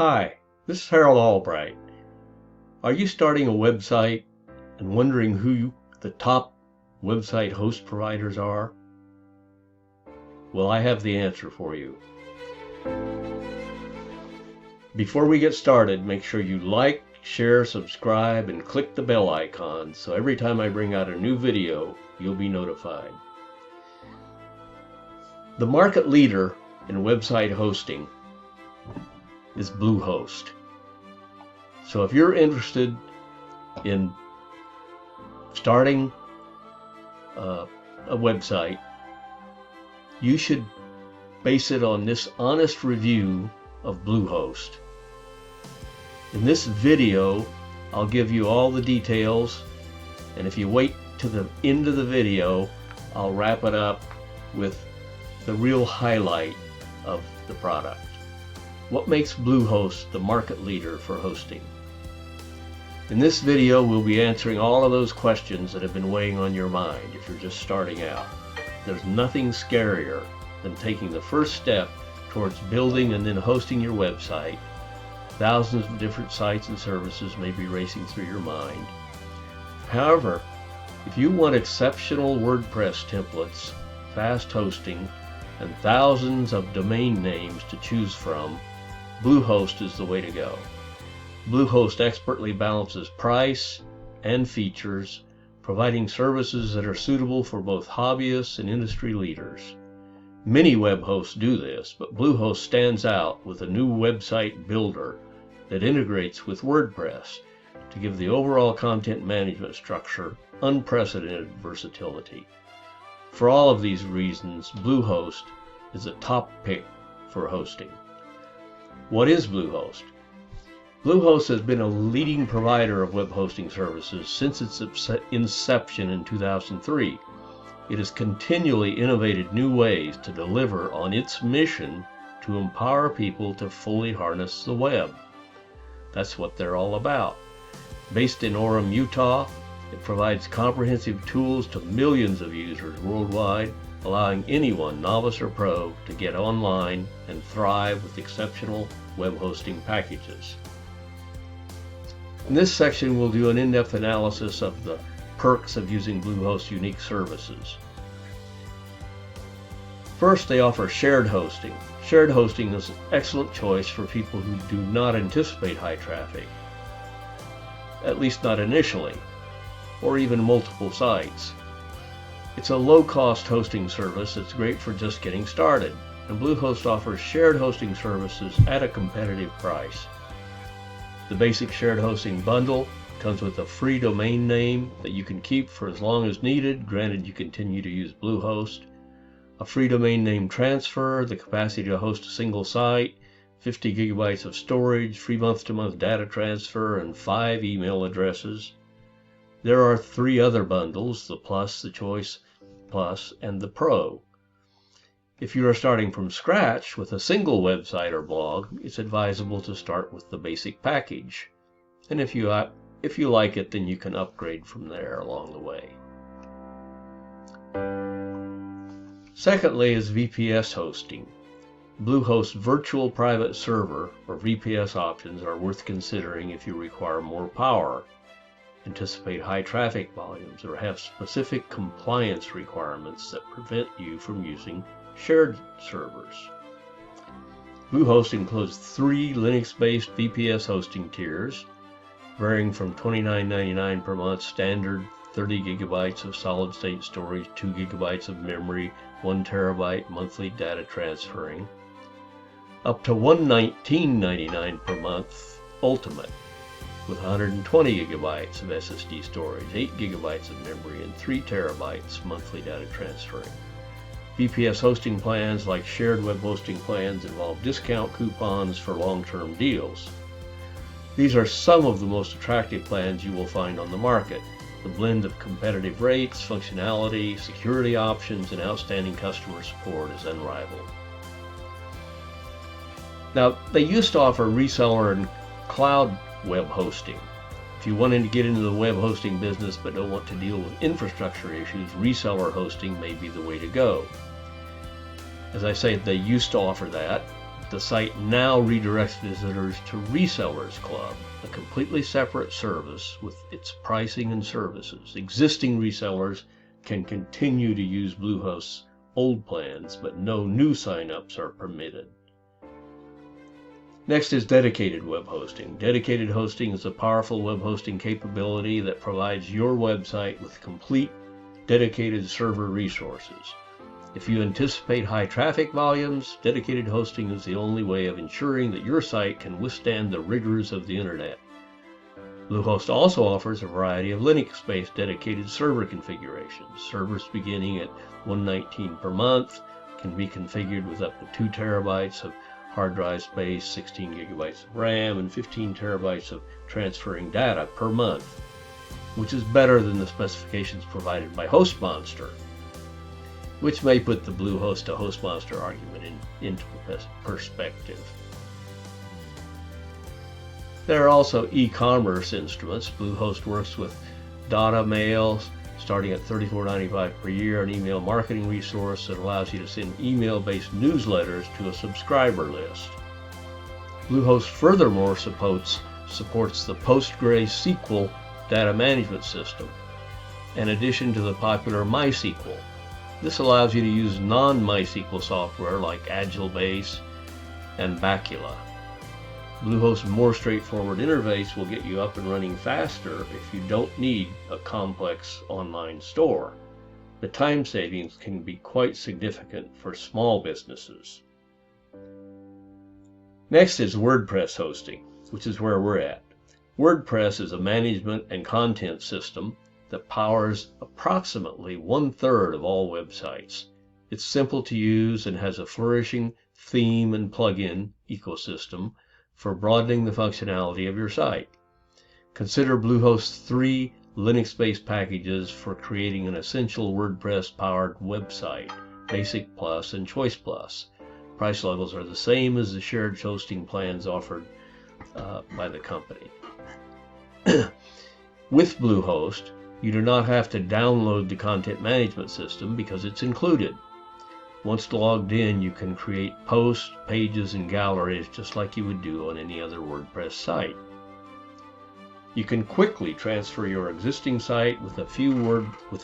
Hi, this is Harold Albright. Are you starting a website and wondering who the top website host providers are? Well, I have the answer for you. Before we get started, make sure you like, share, subscribe, and click the bell icon so every time I bring out a new video, you'll be notified. The market leader in website hosting is Bluehost. So if you're interested in starting a website, you should base it on this honest review of Bluehost. In this video, I'll give you all the details, and if you wait to the end of the video, I'll wrap it up with the real highlight of the product. What makes Bluehost the market leader for hosting? In this video, we'll be answering all of those questions that have been weighing on your mind if you're just starting out. There's nothing scarier than taking the first step towards building and then hosting your website. Thousands of different sites and services may be racing through your mind. However, if you want exceptional WordPress templates, fast hosting, and thousands of domain names to choose from, Bluehost is the way to go. Bluehost expertly balances price and features, providing services that are suitable for both hobbyists and industry leaders. Many web hosts do this, but Bluehost stands out with a new website builder that integrates with WordPress to give the overall content management structure unprecedented versatility. For all of these reasons, Bluehost is a top pick for hosting. What is Bluehost? Bluehost has been a leading provider of web hosting services since its inception in 2003. It has continually innovated new ways to deliver on its mission to empower people to fully harness the web. That's what they're all about. Based in Orem, Utah, it provides comprehensive tools to millions of users worldwide, allowing anyone, novice or pro, to get online and thrive with exceptional web hosting packages. In this section, we'll do an in-depth analysis of the perks of using Bluehost's unique services. First, they offer shared hosting. Shared hosting is an excellent choice for people who do not anticipate high traffic, at least not initially, or even multiple sites. It's a low-cost hosting service that's great for just getting started, and Bluehost offers shared hosting services at a competitive price. The basic shared hosting bundle comes with a free domain name that you can keep for as long as needed, granted you continue to use Bluehost, a free domain name transfer, the capacity to host a single site, 50 gigabytes of storage, free month-to-month data transfer, and 5 email addresses. There are 3 other bundles, the Plus, the Choice Plus, and the Pro. If you are starting from scratch with a single website or blog, it's advisable to start with the basic package. And if you like it, then you can upgrade from there along the way. Secondly is VPS hosting. Bluehost's virtual private server or VPS options are worth considering if you require more power, anticipate high traffic volumes, or have specific compliance requirements that prevent you from using shared servers. Bluehost includes 3 Linux-based VPS hosting tiers, varying from $29.99 per month standard, 30 gigabytes of solid-state storage, 2 gigabytes of memory, 1 terabyte monthly data transferring, up to $119.99 per month Ultimate, with 120 gigabytes of SSD storage, 8 gigabytes of memory, and 3 terabytes monthly data transferring. VPS hosting plans, like shared web hosting plans, involve discount coupons for long-term deals. These are some of the most attractive plans you will find on the market. The blend of competitive rates, functionality, security options, and outstanding customer support is unrivaled. Now, they used to offer reseller and cloud web hosting. If you wanted to get into the web hosting business but don't want to deal with infrastructure issues, reseller hosting may be the way to go. As I say, they used to offer that. The site now redirects visitors to Resellers Club, a completely separate service with its pricing and services. Existing resellers can continue to use Bluehost's old plans, but no new signups are permitted. Next is dedicated web hosting. Dedicated hosting is a powerful web hosting capability that provides your website with complete dedicated server resources. If you anticipate high traffic volumes, dedicated hosting is the only way of ensuring that your site can withstand the rigors of the internet. Bluehost also offers a variety of Linux-based dedicated server configurations. Servers beginning at $119 per month can be configured with up to 2 terabytes of hard drive space, 16 gigabytes of RAM, and 15 terabytes of transferring data per month, which is better than the specifications provided by HostMonster, which may put the Bluehost to HostMonster argument into perspective. There are also e-commerce instruments. Bluehost works with data mails starting at $34.95 per year, an email marketing resource that allows you to send email-based newsletters to a subscriber list. Bluehost furthermore supports the PostgreSQL data management system, in addition to the popular MySQL. This allows you to use non-MySQL software like AgileBase and Bacula. Bluehost's more straightforward interface will get you up and running faster if you don't need a complex online store. The time savings can be quite significant for small businesses. Next is WordPress hosting, which is where we're at. WordPress is a management and content system that powers approximately 1/3 of all websites. It's simple to use and has a flourishing theme and plugin ecosystem for broadening the functionality of your site. Consider Bluehost's 3 Linux-based packages for creating an essential WordPress-powered website: Basic Plus and Choice Plus. Price levels are the same as the shared hosting plans offered by the company. With Bluehost, you do not have to download the content management system because it's included. Once logged in, you can create posts, pages, and galleries just like you would do on any other WordPress site. You can quickly transfer your existing site with a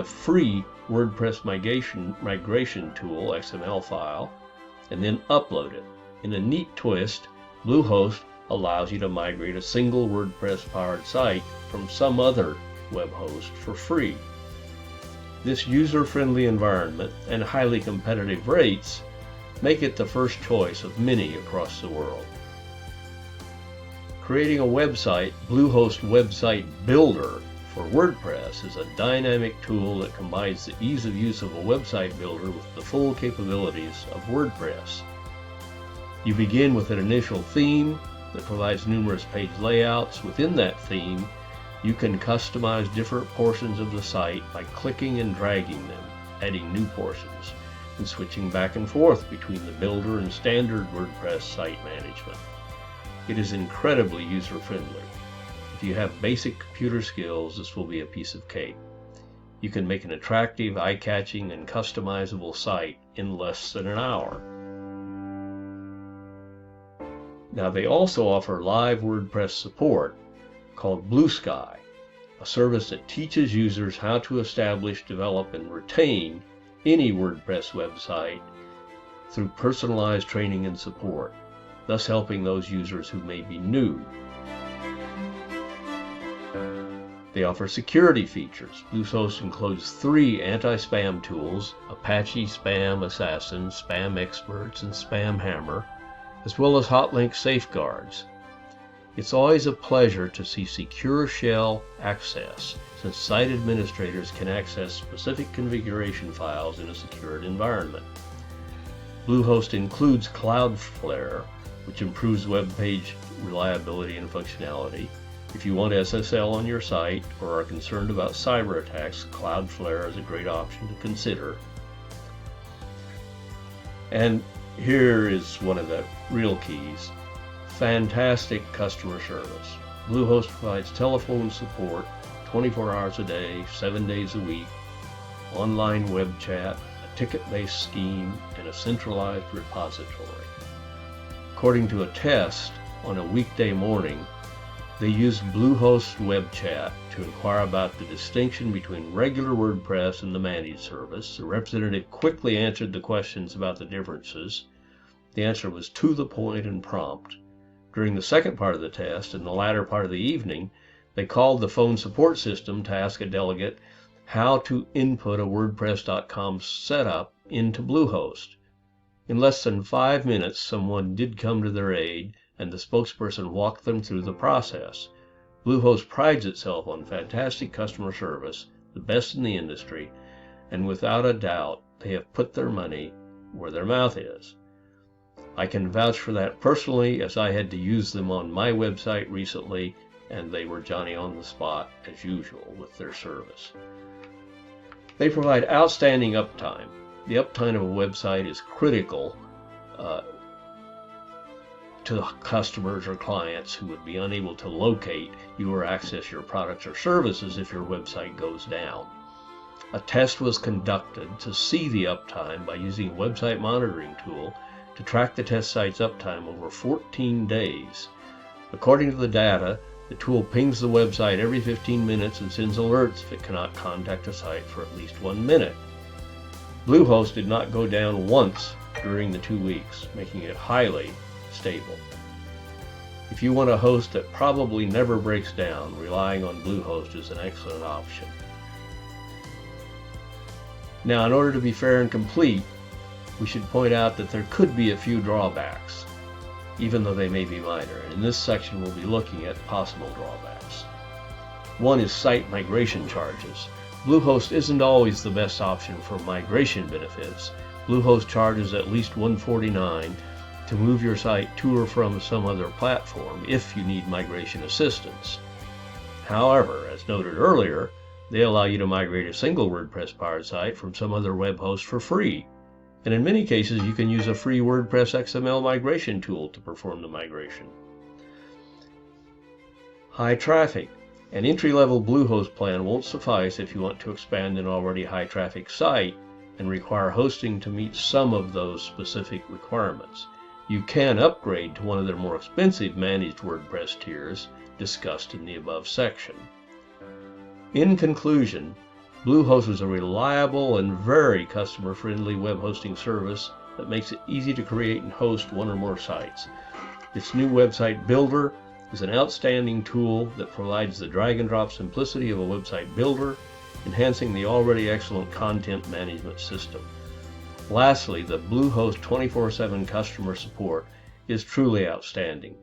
free WordPress migration tool XML file, and then upload it. In a neat twist, Bluehost allows you to migrate a single WordPress-powered site from some other web host for free. This user-friendly environment and highly competitive rates make it the first choice of many across the world. Creating a website, Bluehost Website Builder for WordPress is a dynamic tool that combines the ease of use of a website builder with the full capabilities of WordPress. You begin with an initial theme that provides numerous page layouts. Within that theme, you can customize different portions of the site by clicking and dragging them, adding new portions, and switching back and forth between the builder and standard WordPress site management. It is incredibly user-friendly. If you have basic computer skills, this will be a piece of cake. You can make an attractive, eye-catching, and customizable site in less than an hour. Now, they also offer live WordPress support called Blue Sky, a service that teaches users how to establish, develop, and retain any WordPress website through personalized training and support, thus helping those users who may be new. They offer security features. Bluehost includes 3 anti-spam tools: Apache Spam Assassin, Spam Experts, and Spam Hammer, as well as hotlink safeguards. It's always a pleasure to see secure shell access, since site administrators can access specific configuration files in a secured environment. Bluehost includes Cloudflare, which improves web page reliability and functionality. If you want SSL on your site or are concerned about cyber attacks, Cloudflare is a great option to consider. And here is one of the real keys: fantastic customer service. Bluehost provides telephone support 24 hours a day, 7 days a week, online web chat, a ticket-based scheme, and a centralized repository. according to a test on a weekday morning, they used Bluehost web chat to inquire about the distinction between regular WordPress and the managed service. The representative quickly answered the questions about the differences. The answer was to the point and prompt. During the second part of the test, in the latter part of the evening, they called the phone support system to ask a delegate how to input a WordPress.com setup into Bluehost. In less than 5 minutes, someone did come to their aid, and the spokesperson walked them through the process. Bluehost prides itself on fantastic customer service, the best in the industry, and without a doubt, they have put their money where their mouth is. I can vouch for that personally, as I had to use them on my website recently, and they were Johnny on the spot, as usual, with their service. They provide outstanding uptime. The uptime of a website is critical to customers or clients who would be unable to locate you or access your products or services if your website goes down. A test was conducted to see the uptime by using a website monitoring tool to track the test site's uptime over 14 days. According to the data, the tool pings the website every 15 minutes and sends alerts if it cannot contact a site for at least 1 minute. Bluehost did not go down once during the 2 weeks, making it highly stable. If you want a host that probably never breaks down, relying on Bluehost is an excellent option. Now, in order to be fair and complete, we should point out that there could be a few drawbacks, even though they may be minor. And in this section, we'll be looking at possible drawbacks. One is site migration charges. Bluehost isn't always the best option for migration benefits. Bluehost charges at least $149 to move your site to or from some other platform if you need migration assistance. However, as noted earlier, they allow you to migrate a single WordPress-powered site from some other web host for free. And in many cases, you can use a free WordPress XML migration tool to perform the migration. High traffic. An entry-level Bluehost plan won't suffice if you want to expand an already high-traffic site and require hosting to meet some of those specific requirements. You can upgrade to one of their more expensive managed WordPress tiers discussed in the above section. In conclusion, Bluehost is a reliable and very customer-friendly web hosting service that makes it easy to create and host one or more sites. Its new website builder is an outstanding tool that provides the drag-and-drop simplicity of a website builder, enhancing the already excellent content management system. Lastly, the Bluehost 24/7 customer support is truly outstanding,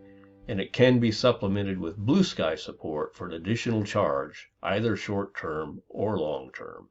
and it can be supplemented with Blue Sky support for an additional charge, either short-term or long-term.